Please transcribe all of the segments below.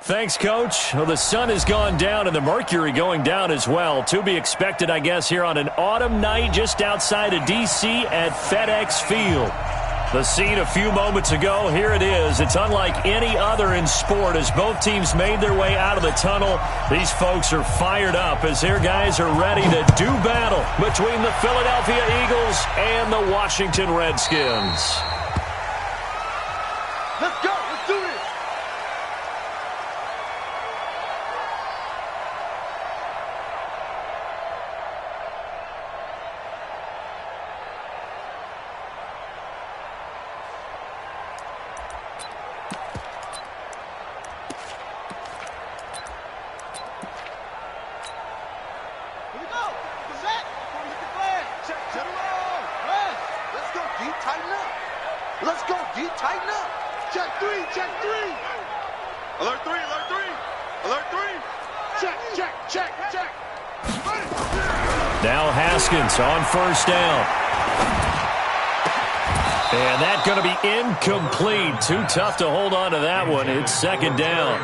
Thanks, Coach. Well, the sun has gone down and the mercury going down as well. To be expected, I guess, here on an autumn night just outside of D.C. at FedEx Field. The scene a few moments ago, here it is. It's unlike any other in sport as both teams made their way out of the tunnel. These folks are fired up as their guys are ready to do battle between the Philadelphia Eagles and the Washington Redskins. Let's go. Let's do this. Here we go. Set. Hit the flag. Check it along. Rest. Let's go. Deep. Tighten up. Let's go. Deep. Tighten up. Check three, check three. Alert three, alert three. Alert three. Check, check, check, check. Now Haskins on first down. And that's going to be incomplete. Too tough to hold on to that one. It's second down.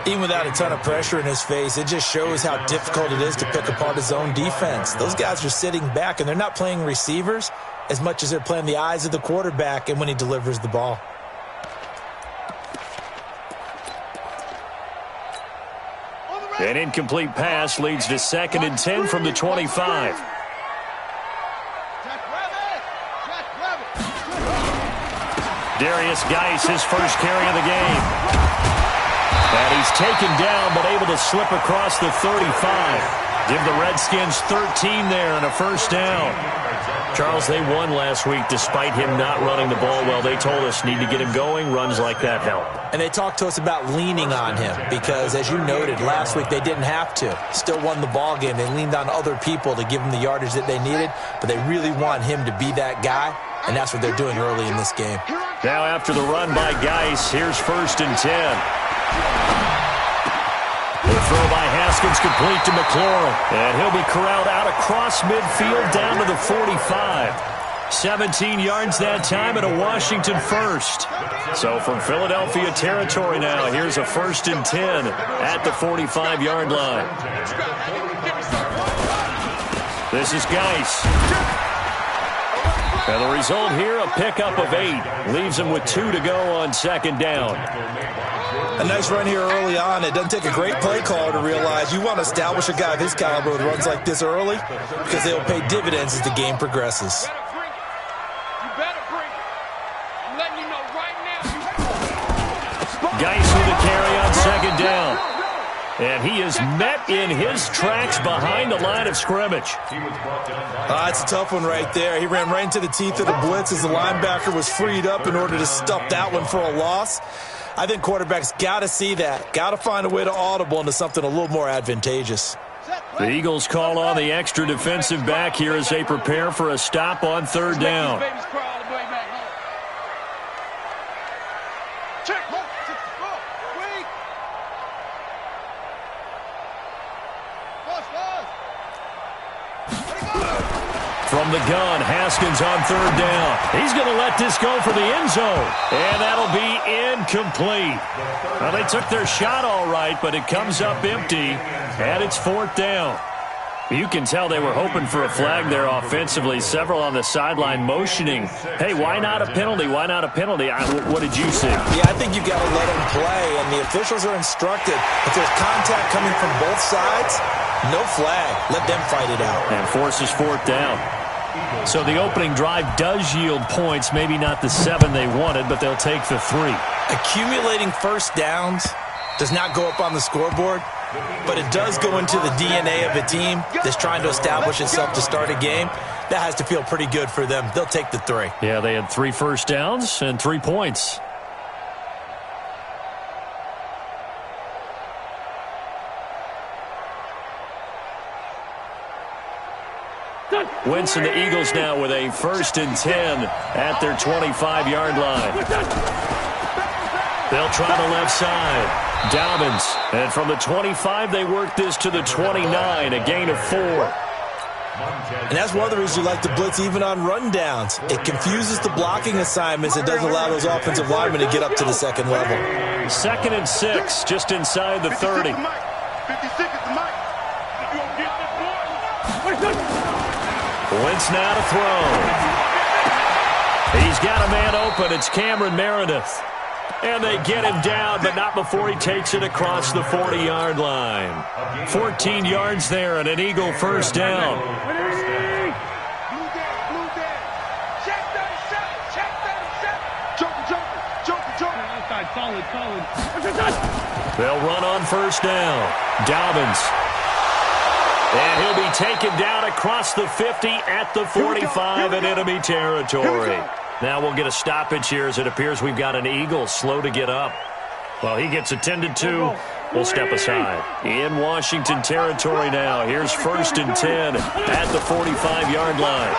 Even without a ton of pressure in his face, it just shows how difficult it is to pick apart his own defense. Those guys are sitting back, and they're not playing receivers as much as they're playing the eyes of the quarterback and when he delivers the ball. An incomplete pass leads to 2nd and 10 from the 25. Darius Geis, his first carry of the game. And he's taken down but able to slip across the 35. Give the Redskins 13 there and a first down. Charles, they won last week despite him not running the ball well. They told us need to get him going. Runs like that help. And they talked to us about leaning on him because, as you noted, last week they didn't have to. Still won the ball game. They leaned on other people to give them the yardage that they needed, but they really want him to be that guy, and that's what they're doing early in this game. Now after the run by Geis, here's 1st and 10. The throw by Haskins complete to McLaurin. And he'll be corralled out across midfield down to the 45. 17 yards that time and a Washington first. So from Philadelphia territory now, here's a 1st and 10 at the 45-yard line. This is Geis. And the result here, a pickup of 8. Leaves him with 2 to go on 2nd down. A nice run here early on. It doesn't take a great play caller to realize you want to establish a guy of his caliber with runs like this early because they'll pay dividends as the game progresses. Geis with a carry on 2nd down. And he is met in his tracks behind the line of scrimmage. It's a tough one right there. He ran right into the teeth of the blitz as the linebacker was freed up in order to stuff that one for a loss. I think quarterbacks got to see that. Got to find a way to audible into something a little more advantageous. The Eagles call on the extra defensive back here as they prepare for a stop on 3rd down. From the gun, Haskins on 3rd down. He's going to let this go for the end zone. And that'll be incomplete. Well, they took their shot all right, but it comes up empty. And it's 4th down. You can tell they were hoping for a flag there offensively. Several on the sideline motioning. Hey, why not a penalty? Why not a penalty? What did you see? Yeah, I think you've got to let them play. And the officials are instructed. If there's contact coming from both sides, no flag. Let them fight it out. And forces 4th down. So the opening drive does yield points, maybe not the 7 they wanted, but they'll take the 3. Accumulating first downs does not go up on the scoreboard, but it does go into the DNA of a team that's trying to establish itself to start a game. That has to feel pretty good for them. They'll take the 3. Yeah, they had 3 first downs and 3 points. Wentz and the Eagles now with a 1st and 10 at their 25-yard line. They'll try the left side. Dobbins. And from the 25, they work this to the 29, a gain of 4. And that's one of the reasons you like to blitz even on rundowns. It confuses the blocking assignments and doesn't allow those offensive linemen to get up to the second level. 2nd and 6, just inside the 30. Wentz now to throw. He's got a man open. It's Cameron Meredith. And they get him down, but not before he takes it across the 40-yard line. 14 yards there and an Eagle first down. They'll run on first down. Dobbins. And he'll be taken down across the 50 at the 45 in enemy territory. Now we'll get a stoppage here as it appears we've got an Eagle slow to get up. Well, he gets attended to. We'll step aside. In Washington territory now. Here's 1st and 10 at the 45-yard line.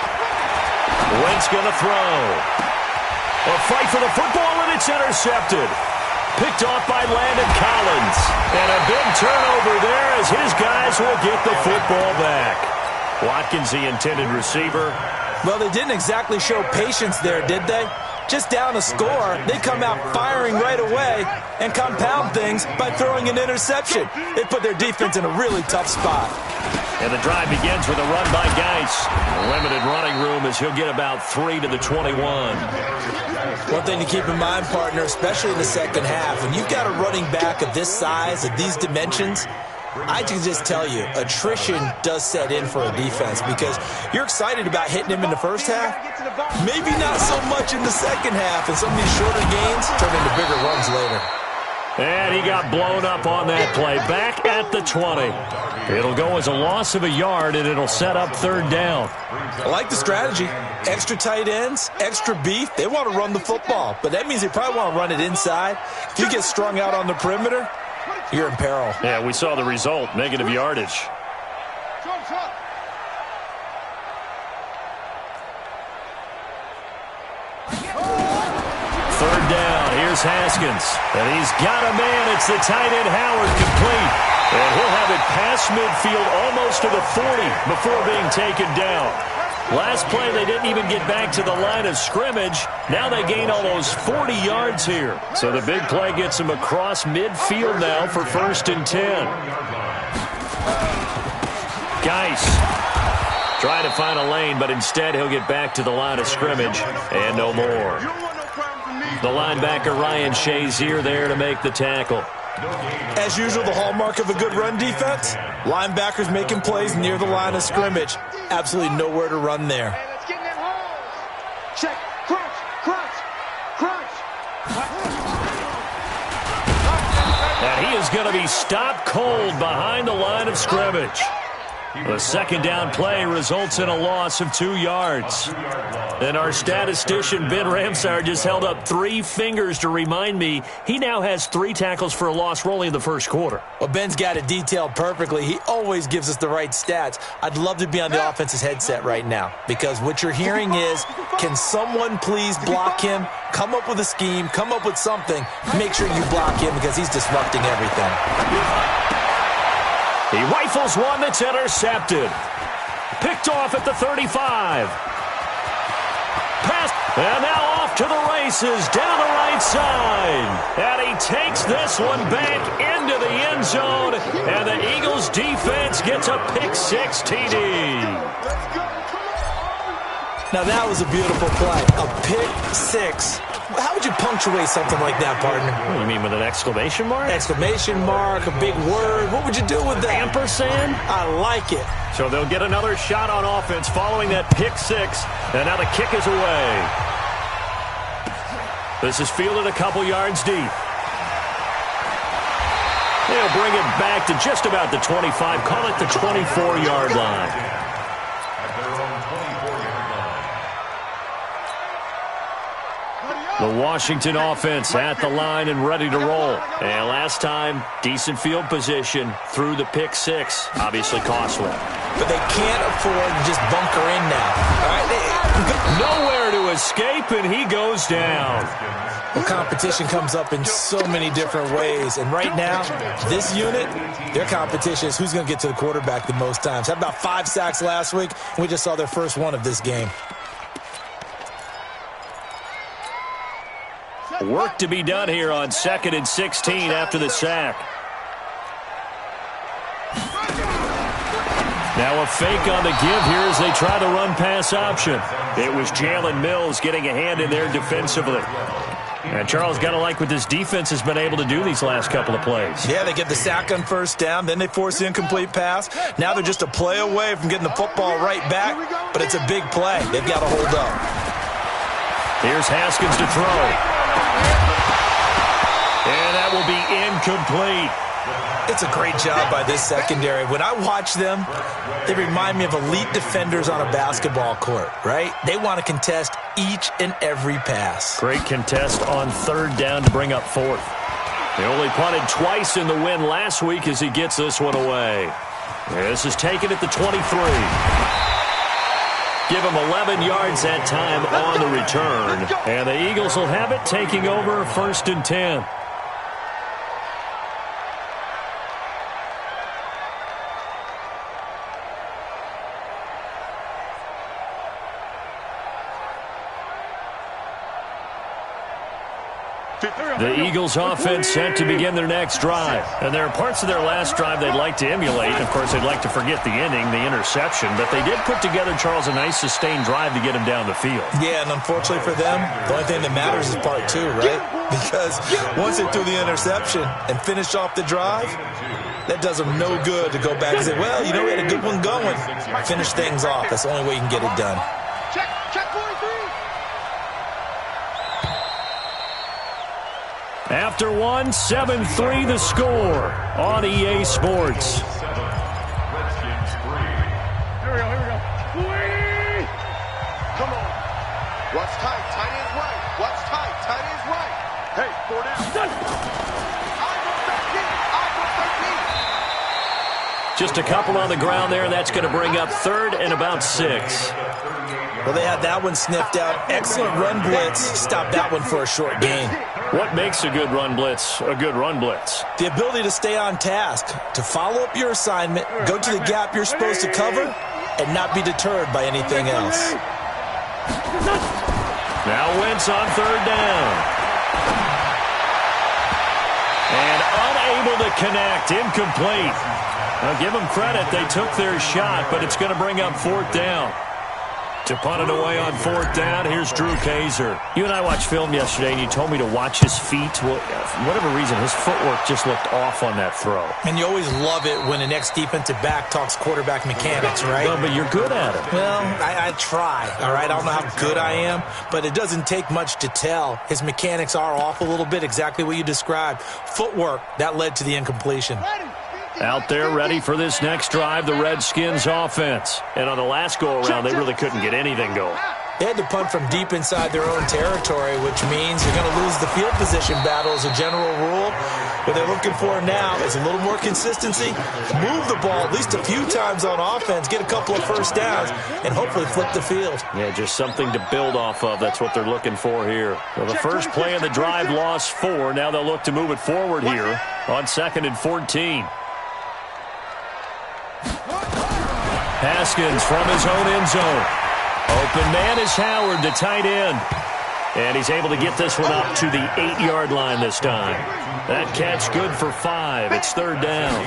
Wentz going to throw. A fight for the football, and it's intercepted. Picked off by Landon Collins. And a big turnover there as his guys will get the football back. Watkins, the intended receiver. Well, they didn't exactly show patience there, did they? Just down a score, they come out firing right away and compound things by throwing an interception. They put their defense in a really tough spot. And the drive begins with a run by Geis. Limited running room as he'll get about 3 to the 21. One thing to keep in mind, partner, especially in the second half, when you've got a running back of this size, of these dimensions, I can just tell you, attrition does set in for a defense because you're excited about hitting him in the first half. Maybe not so much in the second half, and some of these shorter gains turn into bigger runs later. And he got blown up on that play. Back at the 20. It'll go as a loss of a yard, and it'll set up 3rd down. I like the strategy. Extra tight ends, extra beef. They want to run the football, but that means they probably want to run it inside. If you get strung out on the perimeter, you're in peril. Yeah, we saw the result. Negative yardage. 3rd down. Here's Haskins. And he's got a man. It's the tight end Howard complete. And he'll have it past midfield almost to the 40 before being taken down. Last play, they didn't even get back to the line of scrimmage. Now they gain almost 40 yards here. So the big play gets them across midfield now for 1st and 10. Geis trying to find a lane, but instead he'll get back to the line of scrimmage and no more. The linebacker Ryan Shazier there to make the tackle. As usual, the hallmark of a good run defense, linebackers making plays near the line of scrimmage. Absolutely nowhere to run there. Hey, let's get in them holes. Check. Crunch. And he is going to be stopped cold behind the line of scrimmage. The 2nd down play results in a loss of 2 yards. And our statistician, Ben Ramsar, just held up 3 fingers to remind me he now has 3 tackles for a loss rolling in the first quarter. Well, Ben's got it detailed perfectly. He always gives us the right stats. I'd love to be on the offense's headset right now because what you're hearing is, can someone please block him? Come up with a scheme. Come up with something. Make sure you block him because he's disrupting everything. He rifles one that's intercepted. Picked off at the 35. Pass, and now off to the races down the right side. And he takes this one back into the end zone. And the Eagles defense gets a pick-6 TD. Now that was a beautiful play. A pick-6. How would you punctuate something like that, partner? What do you mean, with an exclamation mark? Exclamation mark, a big word. What would you do with that? Ampersand? I like it. So they'll get another shot on offense following that pick-6. And now the kick is away. This is fielded a couple yards deep. They'll bring it back to just about the 25. Call it the 24-yard line. The Washington offense at the line and ready to roll. And last time, decent field position through the pick-6. Obviously costly. But they can't afford to just bunker in now. All right? Nowhere to escape, and he goes down. Well, competition comes up in so many different ways. And right now, this unit, their competition is who's going to get to the quarterback the most times. Had about 5 sacks last week, and we just saw their first one of this game. Work to be done here on 2nd and 16 after the sack. Now a fake on the give here as they try the run-pass option. It was Jalen Mills getting a hand in there defensively. And Charles, got to like what this defense has been able to do these last couple of plays. Yeah, they get the sack on first down, then they force the incomplete pass. Now they're just a play away from getting the football right back, but it's a big play. They've got to hold up. Here's Haskins to throw. And that will be incomplete. It's a great job by this secondary. When I watch them, they remind me of elite defenders on a basketball court, right? They want to contest each and every pass. Great contest on 3rd down to bring up 4th. They only punted twice in the win last week as he gets this one away. This is taken at the 23. Give him 11 yards that time on the return. And the Eagles will have it, taking over 1st and 10. The Eagles offense set to begin their next drive. And there are parts of their last drive they'd like to emulate. Of course, they'd like to forget the ending, the interception. But they did put together, Charles, a nice sustained drive to get him down the field. Yeah, and unfortunately for them, the only thing that matters is part 2, right? Because once they threw the interception and finished off the drive, that does them no good to go back and say, well, you know, we had a good one going. Finish things off. That's the only way you can get it done. Check 43. After one, 7-3 the score on EA Sports. Here we go. Come on. Watch tight. Tight ends right. Watch tight. Tight ends right. Hey, 4 down. Just a couple on the ground there. That's going to bring up 3rd and about 6. Well, they had that one sniffed out. Excellent run blitz. Stop that one for a short gain. What makes a good run blitz a good run blitz? The ability to stay on task, to follow up your assignment, go to the gap you're supposed to cover, and not be deterred by anything else. Now Wentz on 3rd down. And unable to connect, incomplete. Now give them credit, they took their shot, but it's going to bring up 4th down. To punt it away on 4th down, here's Drew Kaiser. You and I watched film yesterday, and you told me to watch his feet. Well, for whatever reason, his footwork just looked off on that throw. And you always love it when an ex-defensive back talks quarterback mechanics, right? No, but you're good at it. Well, I try, all right? I don't know how good I am, but it doesn't take much to tell. His mechanics are off a little bit, exactly what you described. Footwork, that led to the incompletion. Out there ready for this next drive, the Redskins offense. And on the last go-around, they really couldn't get anything going. They had to punt from deep inside their own territory, which means you're going to lose the field position battle as a general rule. What they're looking for now is a little more consistency, move the ball at least a few times on offense, get a couple of first downs, and hopefully flip the field. Yeah, just something to build off of. That's what they're looking for here. Well, the first play of the drive lost 4. Now they'll look to move it forward here on 2nd and 14. Haskins from his own end zone. Open man is Howard, the tight end. And he's able to get this one up to the 8-yard line this time. That catch good for 5. It's 3rd down.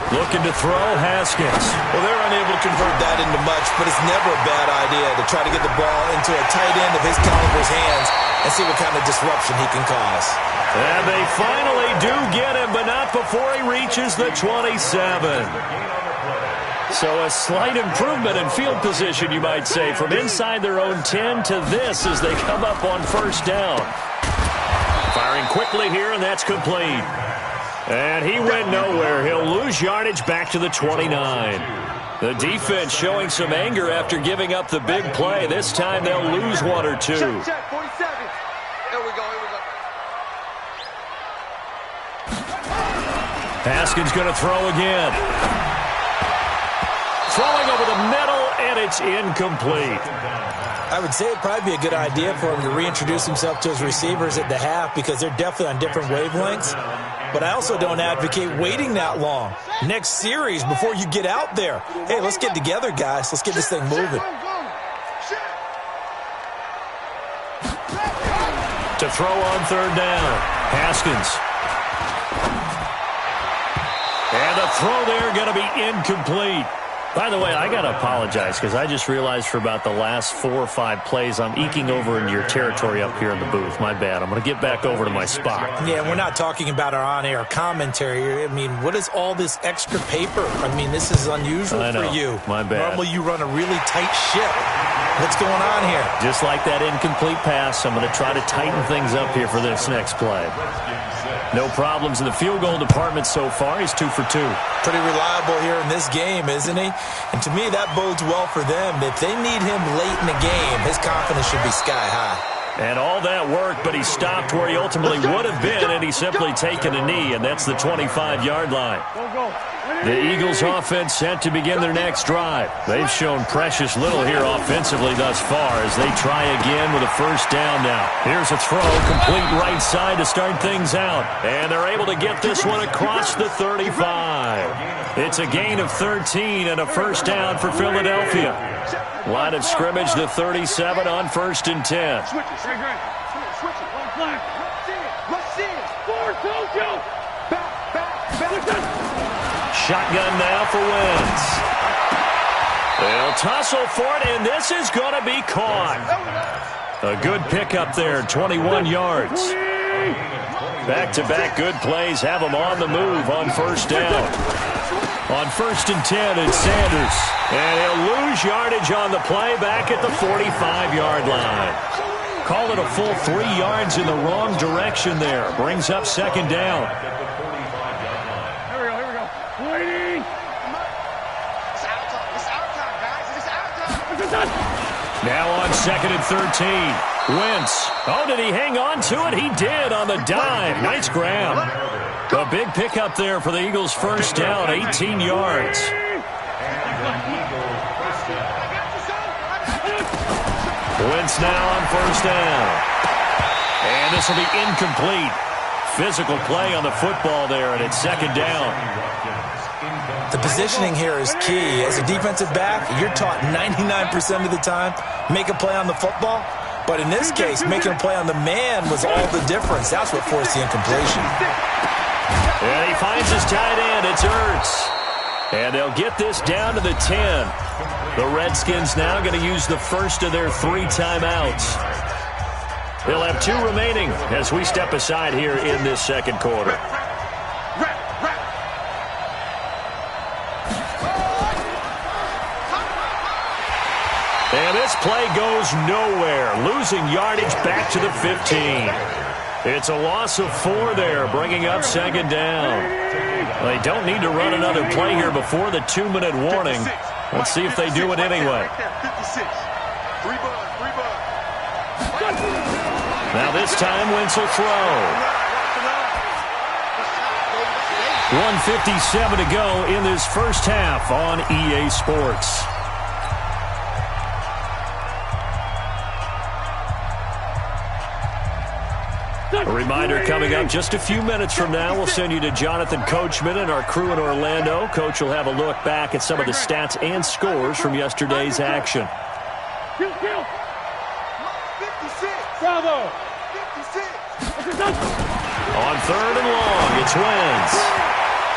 Looking to throw, Haskins. Well, they're unable to convert that into much, but it's never a bad idea to try to get the ball into a tight end of his caliber's hands and see what kind of disruption he can cause. And they finally do get him, but not before he reaches the 27. So a slight improvement in field position, you might say, from inside their own 10 to this as they come up on 1st down. Firing quickly here, and that's complete. And he went nowhere. He'll lose yardage back to the 29. The defense showing some anger after giving up the big play. This time they'll lose 1 or 2. Check, 47. Here we go. Haskins going to throw again. Throwing over the middle, and it's incomplete. I would say it'd probably be a good idea for him to reintroduce himself to his receivers at the half because they're definitely on different wavelengths. But I also don't advocate waiting that long. Next series before you get out there. Hey, let's get together, guys. Let's get this thing moving. To throw on third down, Haskins. And the throw there going to be incomplete. By the way, I got to apologize because I just realized for about the last 4 or 5 plays, I'm eking over into your territory up here in the booth. My bad. I'm going to get back over to my spot. Yeah, we're not talking about our on-air commentary. I mean, what is all this extra paper? I mean, this is unusual for you. My bad. Normally you run a really tight ship. What's going on here? Just like that incomplete pass, I'm going to try to tighten things up here for this next play. No problems in the field goal department so far. He's 2 for 2. Pretty reliable here in this game, isn't he? And to me, that bodes well for them. If they need him late in the game, his confidence should be sky high. And all that work, but he stopped where he ultimately would have been, and he's simply taken a knee, and that's the 25-yard line. The Eagles offense set to begin their next drive. They've shown precious little here offensively thus far as they try again with a first down now. Here's a throw, complete right side to start things out. And they're able to get this one across the 35. It's a gain of 13 and a first down for Philadelphia. Line of scrimmage, the 37 on 1st and 10. Shotgun now for Wentz. They'll tussle for it, and this is going to be caught. A good pickup there, 21 yards. Back-to-back good plays have them on the move on first down. On 1st and 10, it's Sanders. And he'll lose yardage on the play back at the 45-yard line. Call it a full 3 yards in the wrong direction there. Brings up 2nd down. Now on 2nd and 13. Wentz. Oh, did he hang on to it? He did on the dive. Nice grab. A big pickup there for the Eagles' first down, 18 yards. Wentz now on first down. And this will be incomplete. Physical play on the football there, and it's 2nd down. The positioning here is key. As a defensive back, you're taught 99% of the time, make a play on the football. But in this case, making a play on the man was all the difference. That's what forced the incompletion. And he finds his tight end. It's Ertz. And they'll get this down to the 10. The Redskins now going to use the first of their 3 timeouts. They'll have 2 remaining as we step aside here in this 2nd quarter. And this play goes nowhere, losing yardage back to the 15. It's a loss of 4 there, bringing up 2nd down. They don't need to run another play here before the 2-minute warning. Let's see if they do it anyway. Now this time, Wentz will throw. 1:57 to go in this first half on EA Sports. A reminder coming up just a few minutes from now, we'll send you to Jonathan Coachman and our crew in Orlando. Coach will have a look back at some of the stats and scores from yesterday's action. Bravo! On 3rd and long, it's Wentz.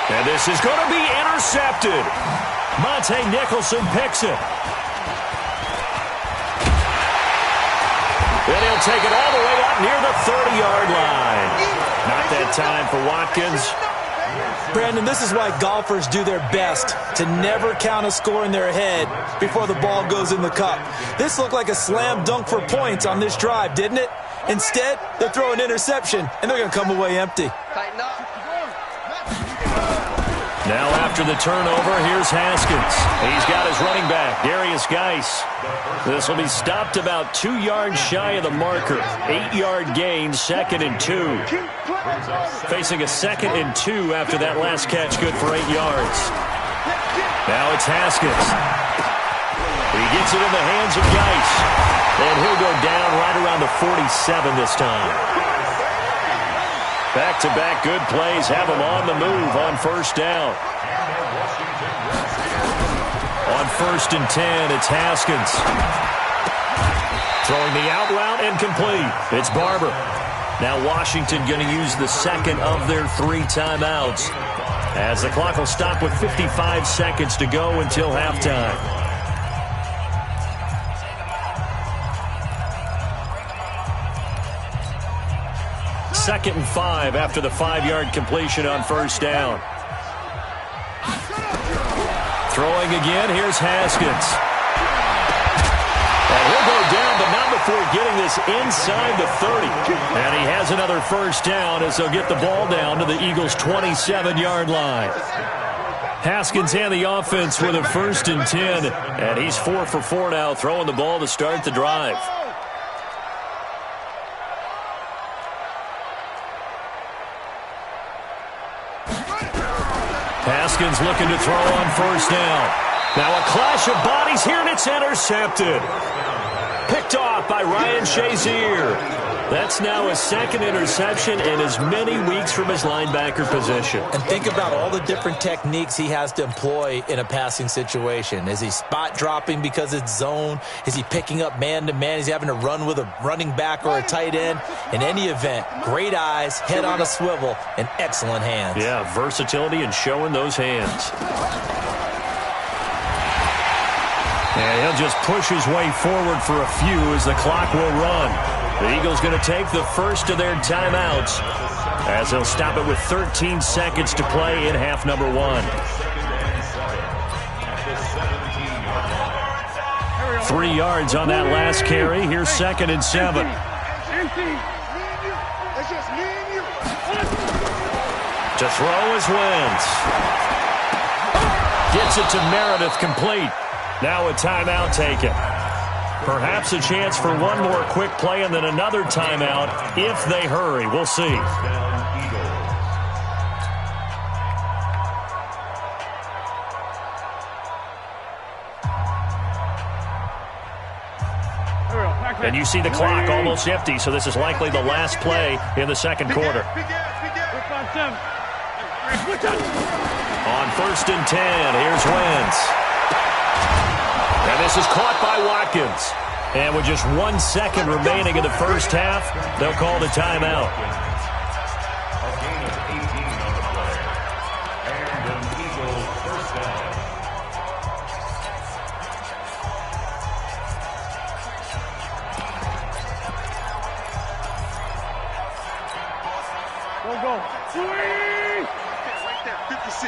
And this is going to be intercepted. Monte Nicholson picks it. And he'll take it all the way up near the 30-yard line. Not that time for Watkins. Brandon, this is why golfers do their best to never count a score in their head before the ball goes in the cup. This looked like a slam dunk for points on this drive, didn't it? Instead, they'll throw an interception, and they're going to come away empty. Now after the turnover, here's Haskins. He's got his running back, Darius Geis. This will be stopped about 2 yards shy of the marker. 8-yard gain, 2nd and 2. Facing a 2nd and 2 after that last catch, good for 8 yards. Now it's Haskins. He gets it in the hands of Geis. And he'll go down right around the 47 this time. Back-to-back good plays have him on the move on first down. On 1st and 10, it's Haskins. Throwing the out route and complete. It's Barber. Now Washington going to use the second of their 3 timeouts, as the clock will stop with 55 seconds to go until halftime. Second and 5 after the 5-yard completion on first down. Throwing again, here's Haskins. And he'll go down, but not before getting this inside the 30. And he has another first down as they'll get the ball down to the Eagles' 27-yard line. Haskins and the offense with a 1st and 10. And he's 4 for 4 now, throwing the ball to start the drive. Haskins looking to throw on first down. Now a clash of bodies here, and it's intercepted. Picked off by Ryan Shazier. That's now his 2nd interception in as many weeks from his linebacker position. And think about all the different techniques he has to employ in a passing situation. Is he spot dropping because it's zone? Is he picking up man-to-man? Is he having to run with a running back or a tight end? In any event, great eyes, head on a swivel, and excellent hands. Yeah, versatility and showing those hands. And he'll just push his way forward for a few as the clock will run. The Eagles going to take the first of their timeouts as they'll stop it with 13 seconds to play in half number 1. 3 yards on that last carry. Here's 2nd and 7. To throw is Wentz. Gets it to Meredith, complete. Now a timeout taken. Perhaps a chance for one more quick play and then another timeout if they hurry. We'll see. And you see the clock almost empty, so this is likely the last play in the second quarter. On 1st and 10, here's Wentz. And this is caught by Watkins. And with just 1 second remaining in the first half, they'll call the timeout. Go. 280. Right there, 56.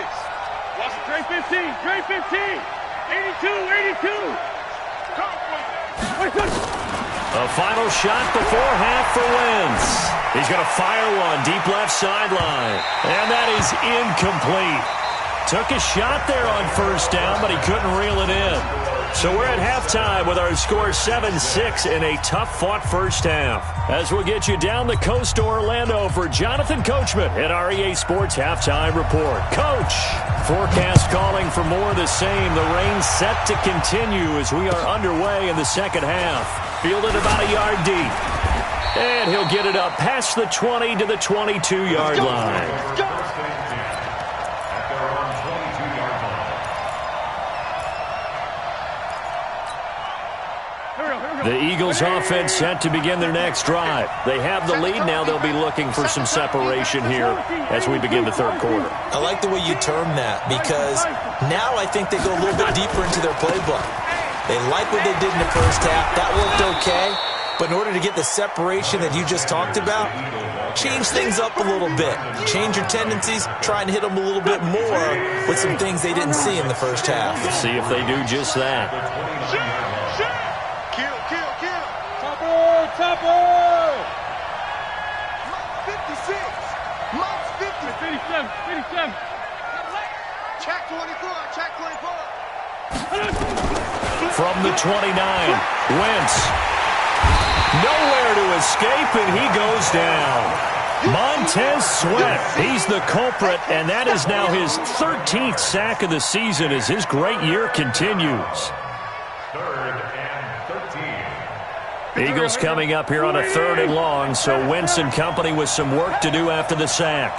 Watch it. Trey 15. Trey 15. 82. A final shot before half for Wentz. He's going to fire one deep left sideline. And that is incomplete. Took a shot there on first down, but he couldn't reel it in. So we're at halftime with our score 7-6 in a tough-fought first half. As we'll get you down the coast to Orlando for Jonathan Coachman at our EA Sports Halftime Report. Coach, forecast calling for more of the same. The rain set to continue as we are underway in the second half. Fielded about a yard deep. And he'll get it up past the 20 to the 22-yard line. The Eagles offense set to begin their next drive. They have the lead. Now they'll be looking for some separation here as we begin the third quarter. I like the way you term that, because now I think they go a little bit deeper into their playbook. They like what they did in the first half. That worked okay. But in order to get the separation that you just talked about, change things up a little bit. Change your tendencies. Try and hit them a little bit more with some things they didn't see in the first half. See if they do just that. Topper! 56! Mouse 50! 57! Check 24! From the 29, Wentz. Nowhere to escape, and he goes down. Montez Sweat, he's the culprit, and that is now his 13th sack of the season as his great year continues. 3rd and 13. Eagles coming up here on a 3rd and long, so Wentz and company with some work to do after the sack.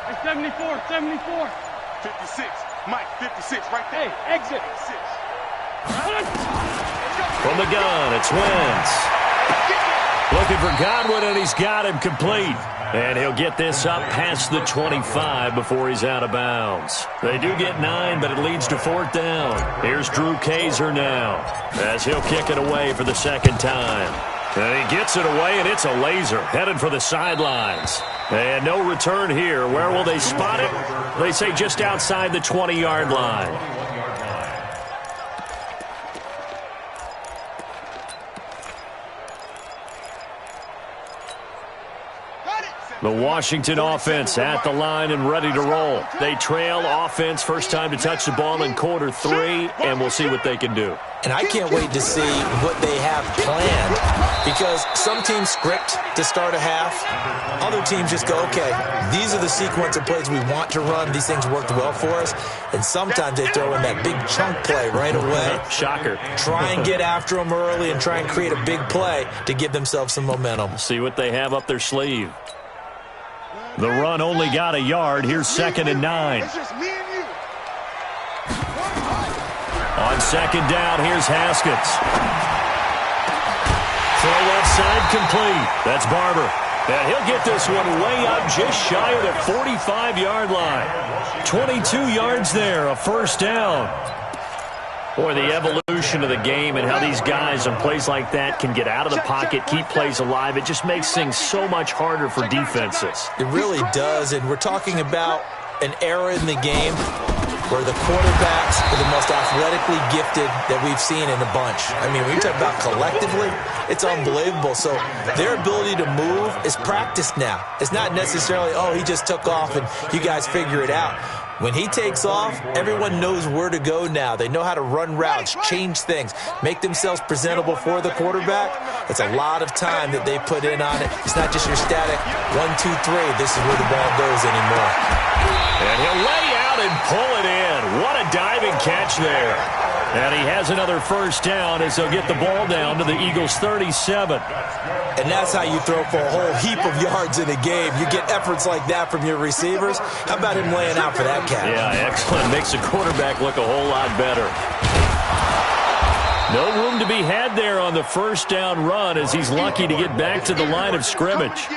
Hey, 74. 56. Mike, 56, right there. Hey, exit. 56. From the gun, it's Wentz. Looking for Godwin, and he's got him complete. And he'll get this up past the 25 before he's out of bounds. They do get 9, but it leads to 4th down. Here's Drew Kaiser now, as he'll kick it away for the 2nd time. And he gets it away, and it's a laser, headed for the sidelines. And no return here. Where will they spot it? They say just outside the 20-yard line. The Washington offense at the line and ready to roll. They trail offense, first time to touch the ball in quarter 3, and we'll see what they can do. And I can't wait to see what they have planned, because some teams script to start a half. Other teams just go, okay, these are the sequence of plays we want to run. These things worked well for us. And sometimes they throw in that big chunk play right away. Shocker. Try and get after them early and try and create a big play to give themselves some momentum. See what they have up their sleeve. The run only got a yard. Here's 2nd and 9. It's just me and you. On 2nd down, here's Haskins. Throw left side complete. That's Barber. And he'll get this one way up just shy of the 45-yard line. 22 yards there, a 1st down. Boy, the evolution of the game and how these guys on plays like that can get out of the pocket, keep plays alive, it just makes things so much harder for defenses. It really does, and we're talking about an era in the game where the quarterbacks are the most athletically gifted that we've seen in a bunch. I mean, when you talk about collectively, it's unbelievable. So their ability to move is practiced now. It's not necessarily, oh, he just took off and you guys figure it out. When he takes off, everyone knows where to go now. They know how to run routes, change things, make themselves presentable for the quarterback. It's a lot of time that they put in on it. It's not just your static 1, 2, 3. This is where the ball goes anymore. And he'll lay out and pull it in. What a diving catch there. And he has another 1st down as they'll get the ball down to the Eagles' 37. And that's how you throw for a whole heap of yards in a game. You get efforts like that from your receivers. How about him laying out for that catch? Yeah, excellent. Makes the quarterback look a whole lot better. No room to be had there on the 1st down run as he's lucky to get back to the line of scrimmage.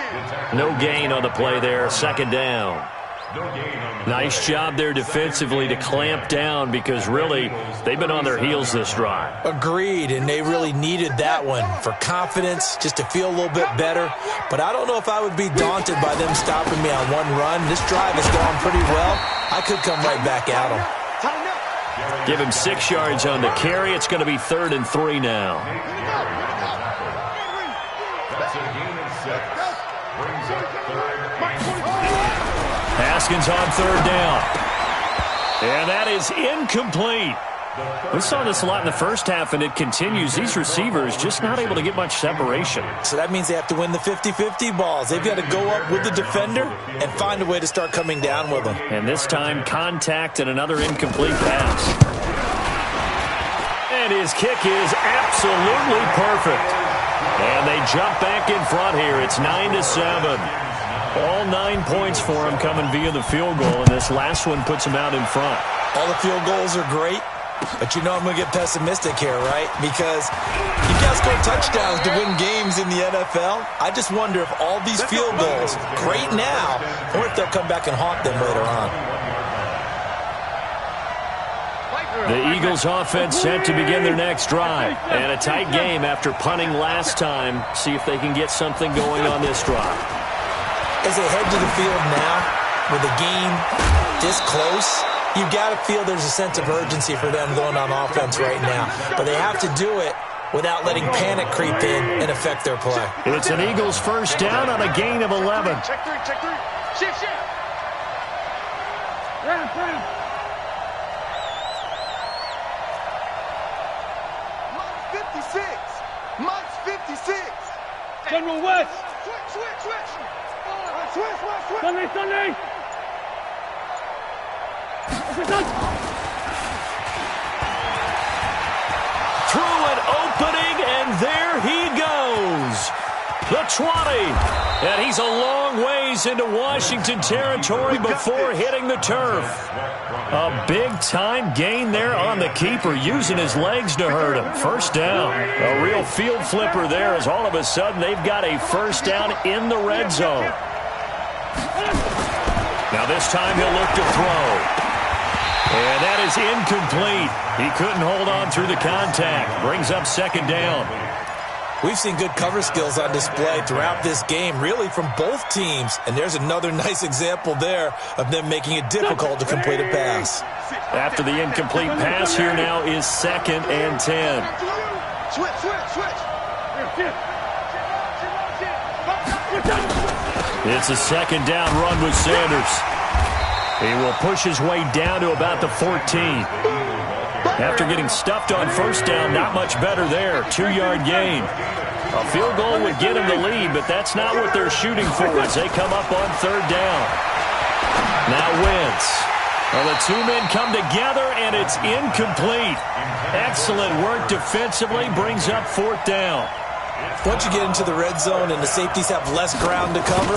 No gain on the play there, 2nd down. Nice job there defensively to clamp down because really they've been on their heels this drive. Agreed, and they really needed that one for confidence, just to feel a little bit better. But I don't know if I would be daunted by them stopping me on one run. This drive has gone pretty well. I could come right back at them. Give him 6 yards on the carry. It's going to be 3rd and 3 now. That's a gain of 6. Brings up 3rd. Haskins on 3rd down. And that is incomplete. We saw this a lot in the first half, and it continues. These receivers just not able to get much separation. So that means they have to win the 50-50 balls. They've got to go up with the defender and find a way to start coming down with them. And this time, contact and another incomplete pass. And his kick is absolutely perfect. And they jump back in front here. It's 9-7. All 9 points for him coming via the field goal, and this last one puts him out in front. All the field goals are great, but you know I'm going to get pessimistic here, right? Because you guys score touchdowns to win games in the NFL. I just wonder if all these field goals, great now, or if they'll come back and haunt them later on. The Eagles offense set to begin their next drive. And a tight game after punting last time. See if they can get something going on this drive. As they head to the field now, with the game this close, you've got to feel there's a sense of urgency for them going on offense right now. But they have to do it without letting panic creep in and affect their play. It's an Eagles 1st down on a gain of 11. Check 3, check 3. Shift. Round. Mike's 56. General West. Sunday, Sunday! Through an opening, and there he goes. The 20. And he's a long ways into Washington territory before hitting the turf. A big-time gain there on the keeper, using his legs to hurt him. First down. A real field flipper there, as all of a sudden they've got a first down in the red zone. Now this time he'll look to throw. And that is incomplete. He couldn't hold on through the contact. Brings up second down. We've seen good cover skills on display throughout this game, really from both teams. And there's another nice example there of them making it difficult to complete a pass. After the incomplete pass, here now is 2nd and 10. It's a second down run with Sanders. He will push his way down to about the 14. After getting stuffed on first down, not much better there. 2-yard gain. A field goal would get him the lead, but that's not what they're shooting for as they come up on third down. Now Wentz. Well, the two men come together, and it's incomplete. Excellent work defensively, brings up 4th down. Once you get into the red zone and the safeties have less ground to cover,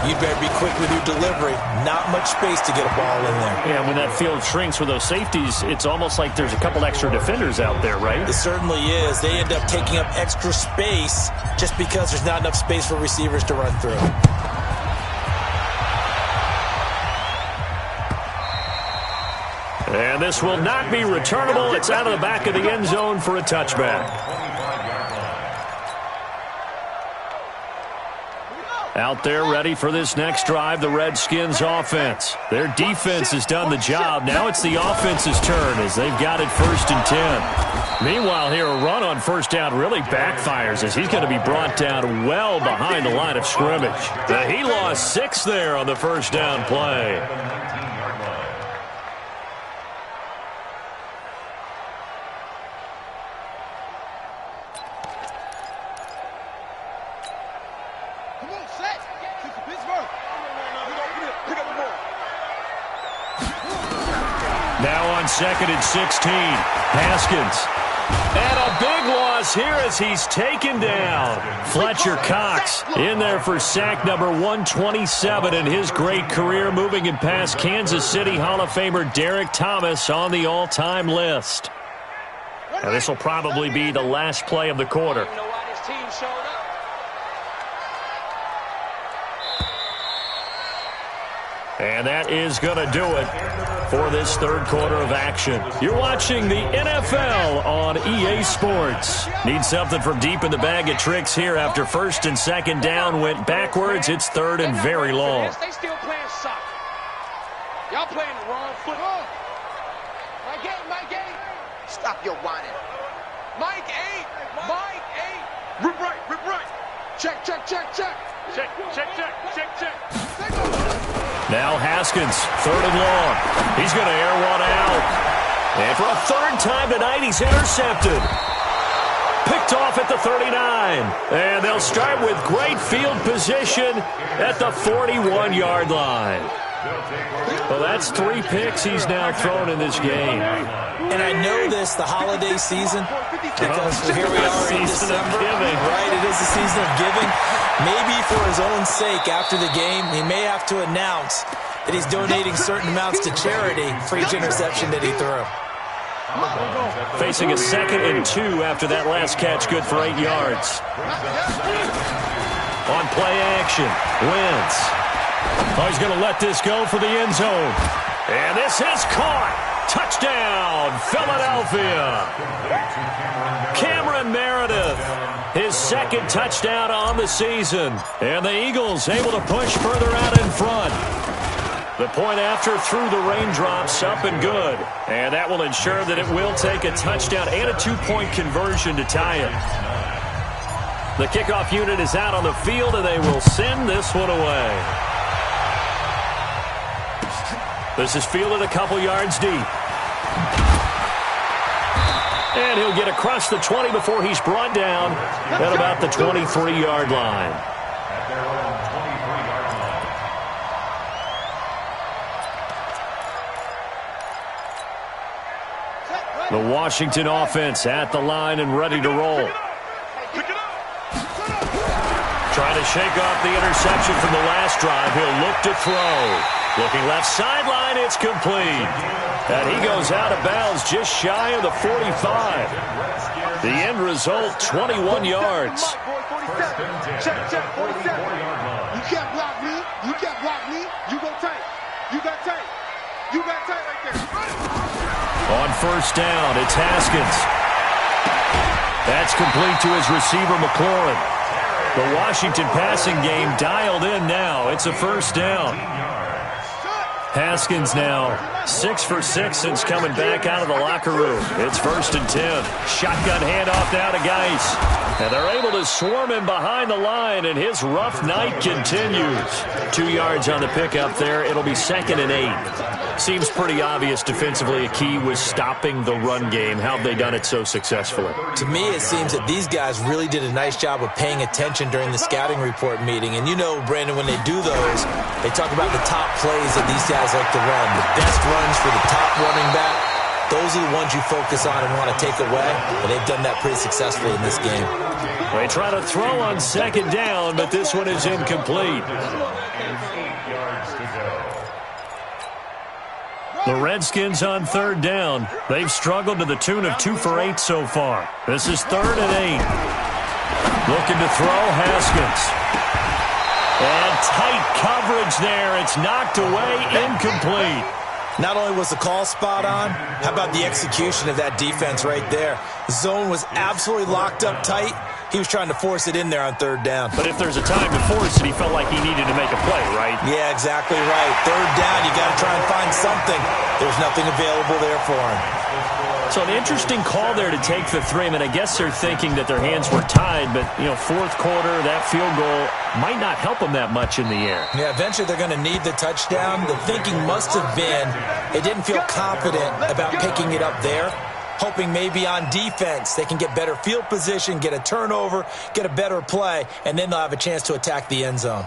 you better be quick with your delivery. Not much space to get a ball in there. Yeah, when that field shrinks with those safeties, it's almost like there's a couple extra defenders out there, right? It certainly is. They end up taking up extra space just because there's not enough space for receivers to run through. And this will not be returnable. It's out of the back of the end zone for a touchback. Out there ready for this next drive, the Redskins offense. Their defense has done the job. Now it's the offense's turn as they've got it 1st and 10. Meanwhile, here a run on first down really backfires as he's going to be brought down well behind the line of scrimmage. He lost 6 there on the first down play. Now on 2nd and 16, Haskins. And a big loss here as he's taken down. Fletcher Cox in there for sack number 127 in his great career, moving and past Kansas City Hall of Famer Derek Thomas on the all-time list. Now this will probably be the last play of the quarter. And that is going to do it for this third quarter of action. You're watching the NFL on EA Sports. Need something from deep in the bag of tricks here after 1st and 2nd down went backwards. It's 3rd and very long. They still playing soccer. Y'all playing the wrong football. Mike 8. Stop your whining. Mike 8. Rip right. Check. Now Haskins, 3rd and long. He's going to air one out. And for a 3rd time tonight, he's intercepted. Picked off at the 39. And they'll start with great field position at the 41-yard line. Well, that's 3 picks he's now thrown in this game. And I know this, the holiday season, because here we are in December. Right, it is the season of giving. Maybe for his own sake, after the game, he may have to announce that he's donating certain amounts to charity for each interception that he threw. Facing a 2nd and 2 after that last catch, good for 8 yards. On play action, Wentz. Oh, he's going to let this go for the end zone. And this is caught. Touchdown, Philadelphia. Cameron Meredith, his 2nd touchdown on the season. And the Eagles able to push further out in front. The point after through the raindrops, up and good. And that will ensure that it will take a touchdown and a 2-point conversion to tie it. The kickoff unit is out on the field, and they will send this one away. This is fielded a couple yards deep. And he'll get across the 20 before he's brought down at about the 23-yard line. The Washington offense at the line and ready to roll. Trying to shake off the interception from the last drive. He'll look to throw. Looking left sideline, it's complete. And he goes out of bounds just shy of the 45. The end result, 21 yards. Check, 47. You can't block me. You can't block me. You go tight. You got tight. You got tight right there. On first down, it's Haskins. That's complete to his receiver, McLaurin. The Washington passing game dialed in now. It's a first down. Haskins now 6 for 6 since coming back out of the locker room. It's 1st and 10. Shotgun handoff now to Geis. And they're able to swarm him behind the line, and his rough night continues. 2 yards on the pickup there. It'll be 2nd and 8. Seems pretty obvious defensively a key was stopping the run game. How have they done it so successfully? To me, it seems that these guys really did a nice job of paying attention during the scouting report meeting. And you know, Brandon, when they do those, they talk about the top plays that these guys like to run. The best runs for the top running back. Those are the ones you focus on and want to take away. And they've done that pretty successfully in this game. They try to throw on 2nd down, but this one is incomplete. The Redskins on 3rd down. They've struggled to the tune of 2 for 8 so far. This is 3rd and 8. Looking to throw, Haskins. And tight coverage there. It's knocked away, incomplete. Not only was the call spot on, how about the execution of that defense right there? The zone was absolutely locked up tight. He was trying to force it in there on 3rd down. But if there's a time to force it, he felt like he needed to make a play, right? Yeah, exactly right. 3rd down, you got to try and find something. There's nothing available there for him. So an interesting call there to take the 3. I mean, I guess they're thinking that their hands were tied, but, you know, 4th quarter, that field goal might not help them that much in the air. Yeah, eventually they're going to need the touchdown. The thinking must have been they didn't feel confident about picking it up there, hoping maybe on defense they can get better field position, get a turnover, get a better play, and then they'll have a chance to attack the end zone.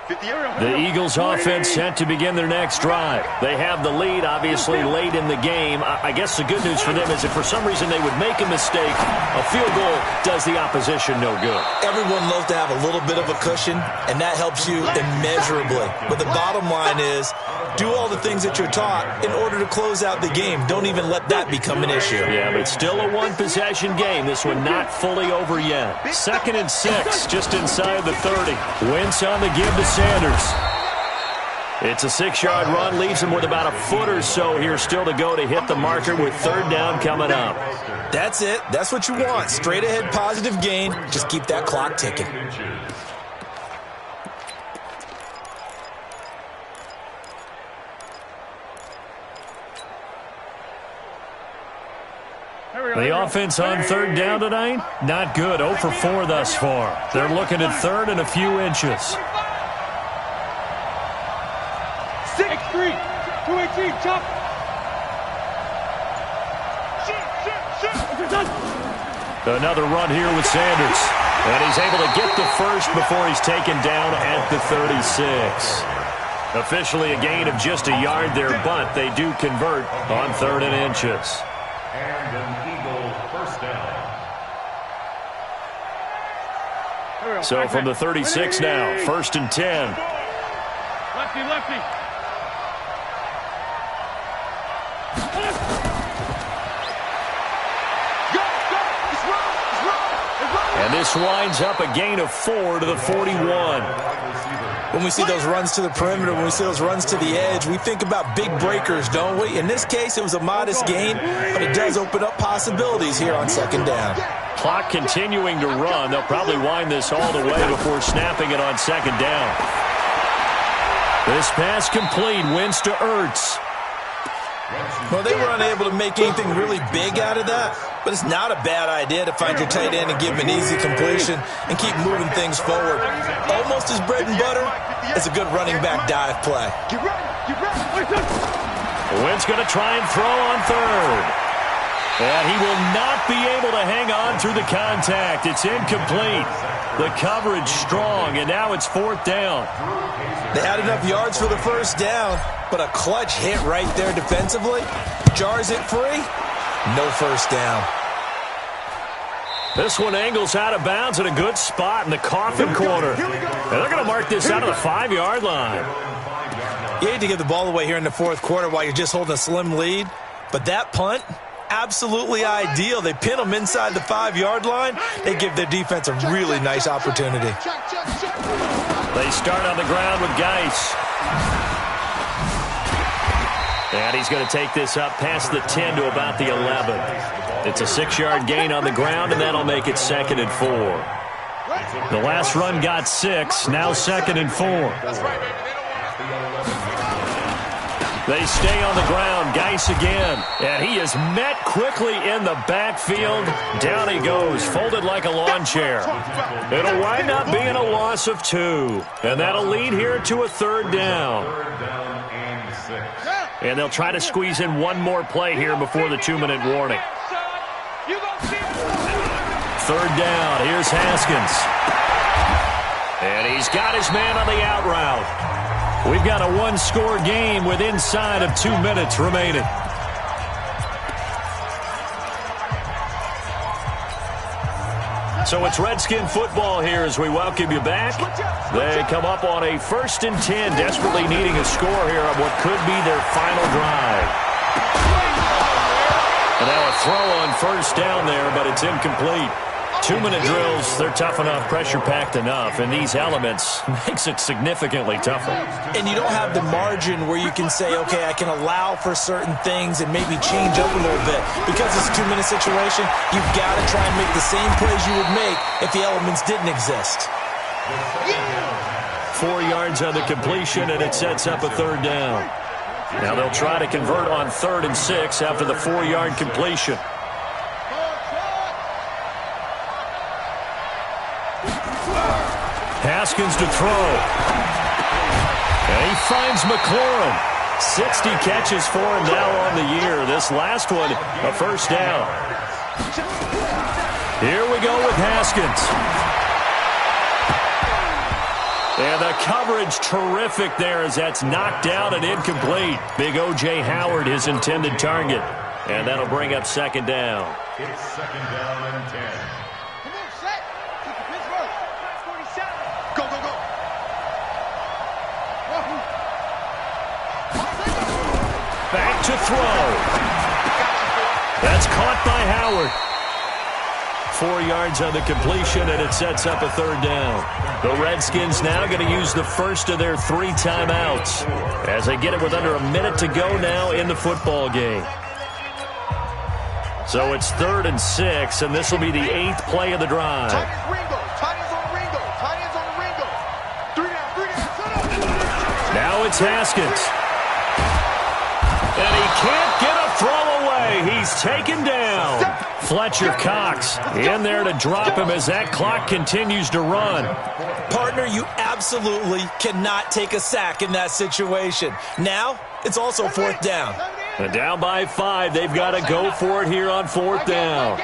The Eagles offense set to begin their next drive. They have the lead, obviously, late in the game. I guess the good news for them is if for some reason they would make a mistake, a field goal does the opposition no good. Everyone loves to have a little bit of a cushion, and that helps you immeasurably. But the bottom line is, do all the things that you're taught in order to close out the game. Don't even let that become an issue. Yeah, but still a one-possession game. This one not fully over yet. 2nd and 6, just inside the 30. Wentz on the give to Sanders. It's a 6-yard run, leaves him with about a foot or so here still to go to hit the marker with 3rd down coming up. That's it. That's what you want. Straight ahead positive gain. Just keep that clock ticking. The offense on 3rd down tonight, not good. 0 for 4 thus far. They're looking at 3rd and a few inches. 6-3, 2-18, chop. Another run here with Sanders. And he's able to get the first before he's taken down at the 36. Officially a gain of just a yard there, but they do convert on 3rd and inches. And an Eagle first down. So from the 36 now, 1st and 10. Lefty, lefty. And this winds up a gain of 4 to the 41. When we see those runs to the perimeter, when we see those runs to the edge, we think about big breakers, don't we? In this case, it was a modest gain, but it does open up possibilities here on 2nd down. Clock continuing to run. They'll probably wind this all the way before snapping it on 2nd down. This pass complete. Wins to Ertz. Well, they were unable to make anything really big out of that, but it's not a bad idea to find your tight end and give him an easy completion and keep moving things forward. Almost as bread and butter as a good running back dive play. Wentz going to try and throw on 3rd. And he will not be able to hang on through the contact. It's incomplete. The coverage strong, and now it's 4th down. They had enough yards for the 1st down, but a clutch hit right there defensively jars it free. No first down. This one angles out of bounds at a good spot in the coffin corner. And they're going to mark this out of the 5-yard line. You hate to give the ball away here in the fourth quarter while you're just holding a slim lead, but that punt, absolutely ideal. They pin them inside the 5-yard line. They give their defense a really nice opportunity. They start on the ground with Geis. And he's going to take this up past the 10 to about the 11. It's a 6-yard gain on the ground, and that'll make it 2nd and 4. The last run got 6, now 2nd and 4. They stay on the ground. Geis again. And he is met quickly in the backfield. Down he goes, folded like a lawn chair. It'll wind up being a loss of 2. And that'll lead here to a 3rd down. And they'll try to squeeze in one more play here before the 2-minute warning. 3rd down. Here's Haskins. And he's got his man on the out route. We've got a 1-score game with inside of 2 minutes remaining. So it's Redskin football here as we welcome you back. They come up on a 1st and 10, desperately needing a score here on what could be their final drive. And now a throw on 1st down there, but it's incomplete. 2-minute drills, they're tough enough, pressure-packed enough, and these elements makes it significantly tougher. And you don't have the margin where you can say, okay, I can allow for certain things and maybe change up a little bit. Because it's a 2-minute situation, you've got to try and make the same plays you would make if the elements didn't exist. 4 yards on the completion, and it sets up a 3rd down. Now they'll try to convert on 3rd and 6 after the 4-yard completion. Haskins to throw. And he finds McLaurin. 60 catches for him now on the year. This last one, a 1st down. Here we go with Haskins. And the coverage terrific there as that's knocked down and incomplete. Big O.J. Howard, his intended target. And that'll bring up 2nd down. It's 2nd down and 10. Back to throw. That's caught by Howard. 4 yards on the completion, and it sets up a 3rd down. The Redskins now going to use the first of their 3 timeouts as they get it with under a minute to go now in the football game. So it's 3rd and 6, and this will be the 8th play of the drive. Now it's Haskins. And he can't get a throw away. He's taken down. Fletcher Cox in there to drop him as that clock continues to run. Partner, you absolutely cannot take a sack in that situation. Now, it's also 4th down. And down by 5. They've got to go for it here on 4th down.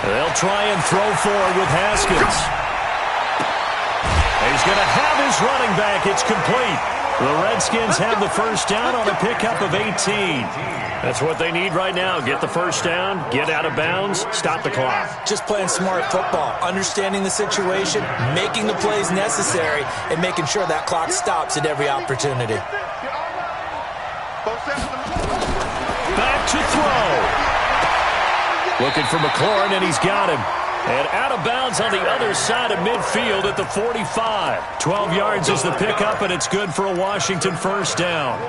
They'll try and throw forward with Haskins. He's going to have his running back. It's complete. The Redskins have the 1st down on a pickup of 18. That's what they need right now. Get the 1st down, get out of bounds, stop the clock. Just playing smart football, understanding the situation, making the plays necessary, and making sure that clock stops at every opportunity. Back to throw. Looking for McLaurin, and he's got him. And out of bounds on the other side of midfield at the 45. 12 yards is the pickup, and it's good for a Washington 1st down.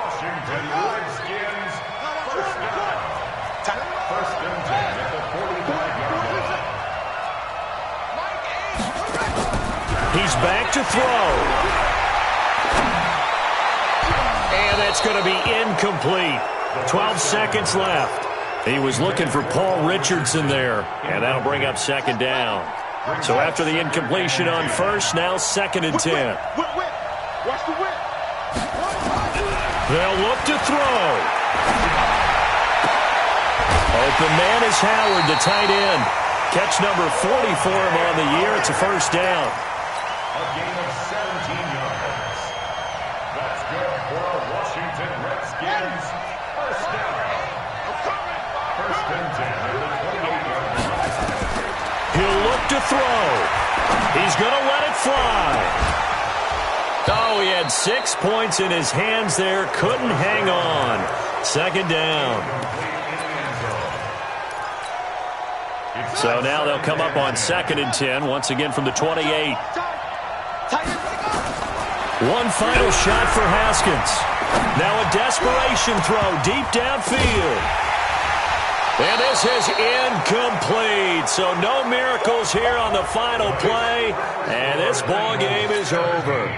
He's back to throw. And that's going to be incomplete. 12 seconds left. He was looking for Paul Richardson there, and that'll bring up 2nd down. So after the incompletion on 1st, now 2nd and 10. They'll look to throw. Open man is Howard, the tight end. Catch number 40 for him on the year. It's a 1st down. A gain of 17 yards. That's to throw. He's going to let it fly. Oh, he had 6 points in his hands there. Couldn't hang on. Second down. So now they'll come up on 2nd and 10, once again from the 28. One final shot for Haskins. Now a desperation throw deep downfield. And this is incomplete. So no miracles here on the final play. And this ball game is over.